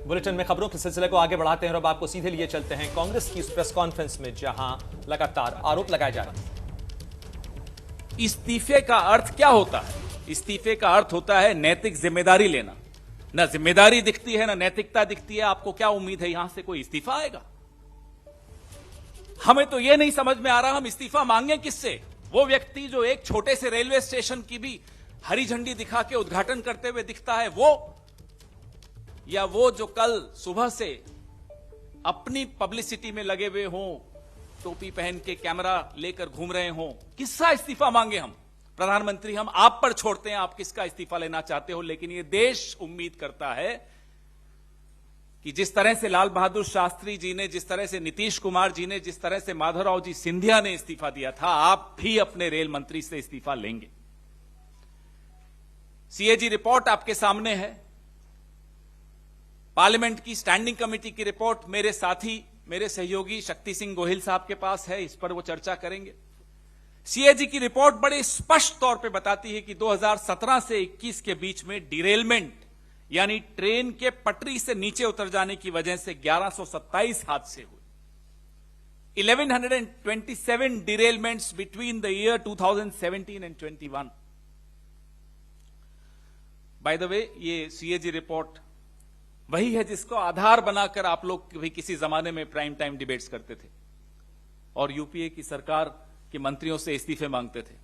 Bulletin में खबरों के सिलसिले को आगे बढ़ाते हैं और अब आपको सीधे लिए चलते हैं कांग्रेस की इस प्रेस कॉन्फ्रेंस में, जहां लगातार आरोप लगाए जा रहे हैं। इस्तीफे का अर्थ क्या होता है? इस्तीफे का अर्थ होता है नैतिक जिम्मेदारी लेना। ना जिम्मेदारी दिखती है ना नैतिकता दिखती है। आपको क्या उम्मीद है यहां से कोई इस्तीफा आएगा? हमें तो यह नहीं समझ में आ रहा हम इस्तीफा मांगे किससे? वो व्यक्ति जो एक छोटे से रेलवे स्टेशन की भी हरी झंडी दिखा के उद्घाटन करते हुए दिखता है, वो, या वो जो कल सुबह से अपनी पब्लिसिटी में लगे हुए हों, टोपी पहन के कैमरा लेकर घूम रहे हों, किसका इस्तीफा मांगे हम? प्रधानमंत्री, हम आप पर छोड़ते हैं आप किसका इस्तीफा लेना चाहते हो, लेकिन ये देश उम्मीद करता है कि जिस तरह से लाल बहादुर शास्त्री जी ने, जिस तरह से नीतीश कुमार जी ने, जिस तरह से माधवराव जी सिंधिया ने इस्तीफा दिया था, आप भी अपने रेल मंत्री से इस्तीफा लेंगे। सीएजी रिपोर्ट आपके सामने है, पार्लियामेंट की स्टैंडिंग कमेटी की रिपोर्ट मेरे साथी, मेरे सहयोगी शक्ति सिंह गोहिल साहब के पास है, इस पर वो चर्चा करेंगे। सीएजी की रिपोर्ट बड़े स्पष्ट तौर पे बताती है कि 2017 से 21 के बीच में डिरेलमेंट, यानी ट्रेन के पटरी से नीचे उतर जाने की वजह से 1127 हादसे हुए। 1127 derailments between the year 2017 and 21। By the way, ये सीएजी रिपोर्ट वही है जिसको आधार बनाकर आप लोग भी किसी जमाने में प्राइम टाइम डिबेट्स करते थे और यूपीए की सरकार के मंत्रियों से इस्तीफे मांगते थे।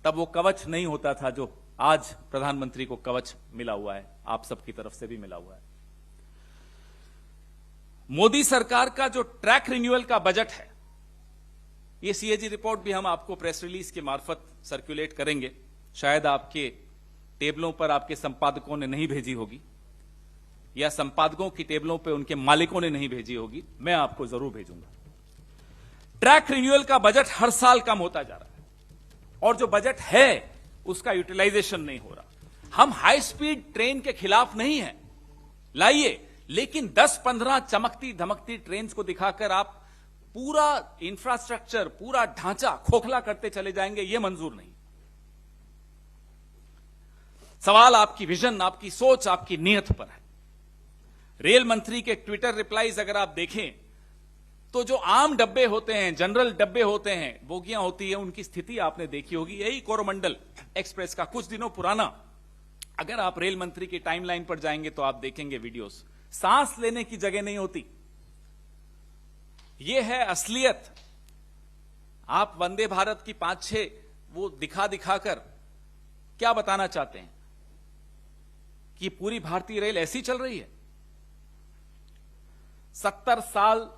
तब वो कवच नहीं होता था जो आज प्रधानमंत्री को कवच मिला हुआ है, आप सबकी तरफ से भी मिला हुआ है। मोदी सरकार का जो ट्रैक रिन्यूअल का बजट है, ये सीएजी रिपोर्ट भी हम आपको प्रेस रिलीज के मार्फत सर्कुलेट करेंगे। शायद आपके टेबलों पर आपके संपादकों ने नहीं भेजी होगी, या संपादकों की टेबलों पे उनके मालिकों ने नहीं भेजी होगी, मैं आपको जरूर भेजूंगा। ट्रैक रिन्यूअल का बजट हर साल कम होता जा रहा है और जो बजट है उसका यूटिलाइजेशन नहीं हो रहा। हम हाई स्पीड ट्रेन के खिलाफ नहीं हैं, लाइए, लेकिन 10-15 चमकती धमकती ट्रेन को दिखाकर आप पूरा इंफ्रास्ट्रक्चर, पूरा ढांचा खोखला करते चले जाएंगे, यह मंजूर नहीं। सवाल आपकी विजन, आपकी सोच, आपकी नीयत पर है। रेल मंत्री के ट्विटर रिप्लाईज अगर आप देखें तो जो आम डब्बे होते हैं, जनरल डब्बे होते हैं, बोगियां होती है, उनकी स्थिति आपने देखी होगी। यही कोरोमंडल एक्सप्रेस का कुछ दिनों पुराना, अगर आप रेल मंत्री की टाइमलाइन पर जाएंगे तो आप देखेंगे वीडियोस, सांस लेने की जगह नहीं होती। यह है असलियत। आप वंदे भारत की 5-6 वो दिखा दिखाकर क्या बताना चाहते हैं कि पूरी भारतीय रेल ऐसी चल रही है? 70 साल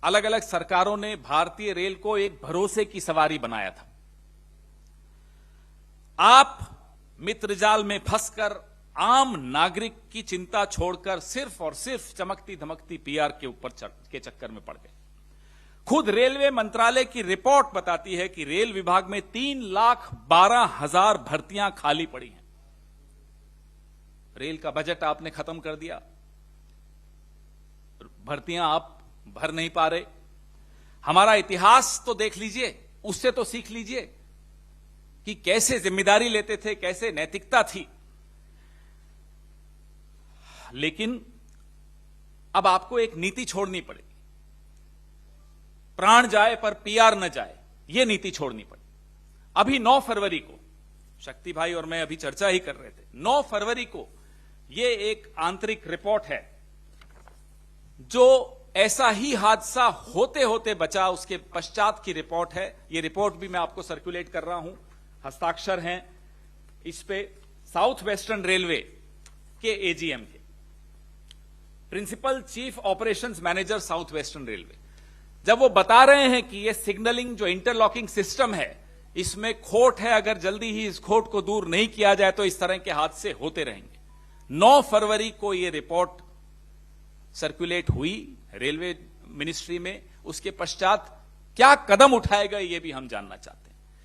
अलग अलग सरकारों ने भारतीय रेल को एक भरोसे की सवारी बनाया था। आप मित्रजाल में फंसकर आम नागरिक की चिंता छोड़कर सिर्फ और सिर्फ चमकती धमकती पीआर के ऊपर के चक्कर में पड़ गए। खुद रेलवे मंत्रालय की रिपोर्ट बताती है कि रेल विभाग में 3,12,000 भर्तियां खाली पड़ी हैं। रेल का बजट आपने खत्म कर दिया, भर्तियां आप भर नहीं पा रहे। हमारा इतिहास तो देख लीजिए, उससे तो सीख लीजिए कि कैसे जिम्मेदारी लेते थे, कैसे नैतिकता थी। लेकिन अब आपको एक नीति छोड़नी पड़ेगी, प्राण जाए पर पीआर न जाए, यह नीति छोड़नी पड़ेगी। अभी 9 फरवरी को शक्ति भाई और मैं अभी चर्चा ही कर रहे थे, 9 फरवरी को यह एक आंतरिक रिपोर्ट है जो ऐसा ही हादसा होते होते बचा, उसके पश्चात की रिपोर्ट है। यह रिपोर्ट भी मैं आपको सर्कुलेट कर रहा हूं, हस्ताक्षर हैं इस पे साउथ वेस्टर्न रेलवे के एजीएम के, principal chief operations manager south western railway. जब वो बता रहे हैं कि यह सिग्नलिंग जो इंटरलॉकिंग सिस्टम है, इसमें खोट है, अगर जल्दी ही इस खोट को दूर नहीं किया जाए तो इस तरह के हादसे होते रहेंगे। 9 फरवरी को यह रिपोर्ट सर्कुलेट हुई रेलवे मिनिस्ट्री में। उसके पश्चात क्या कदम उठाएगा, यह भी हम जानना चाहते हैं।